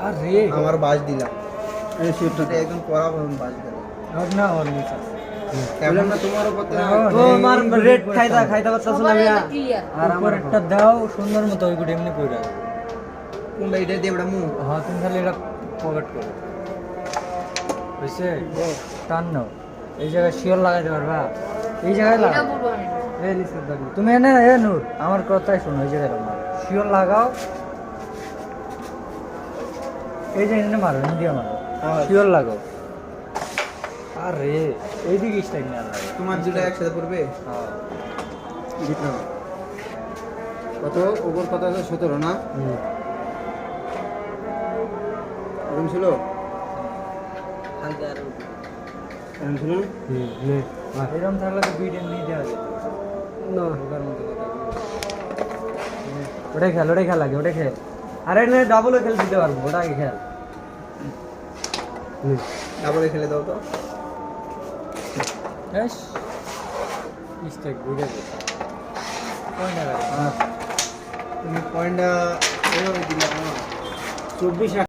আরে আমার বাস দিলাম এই শিটটা এটা একদম করা বাস দিলাম আর না আর নিচে কেমন না তোমার উপর ও মার রেড খাইতা পারতাছ না মিয়া ক্লিয়ার আর আমার একটা দাও সুন্দর মতো ওই গুটি এমনি কইরা কোনটা এটা দিয়ে ওটা মুখ হ্যাঁ তুমি খালি এটা পকেট করো বুঝছে টান নাও এই জায়গায় শিওর লাগাইতে পারবা এই জায়গায় এটা লাগাও বলবো আমি এই লিস্টের দাবি তুমি এনে এ নূর আমার কথাই শোনো এই জায়গায় মারো শিওর লাগাও এই যে এনে মারো ইন্ডিয়া মারো শিওর লাগাও আরে এইদিকে স্ট্রাইক না লাগে তোমার দুটো একসাথে পড়বে হ্যাঁ দিতাম কত ওপর কত আছে 17 না এরকম ছিল এরকম ছিল এরকম থাকলে তো বিট এমনি দেওয়া যেত না ঢোকার মতো কথা ওটাই খেল লাগে ওটাই খেল আরে না ডাবলও খেল দিতে পারবো ওটা আগে খেল তারপরে খেলে দাও তো বেশ স্টেক বুঝে গেছে পয়েন্ট তুমি পয়েন্টটা এভাবে দিলে 24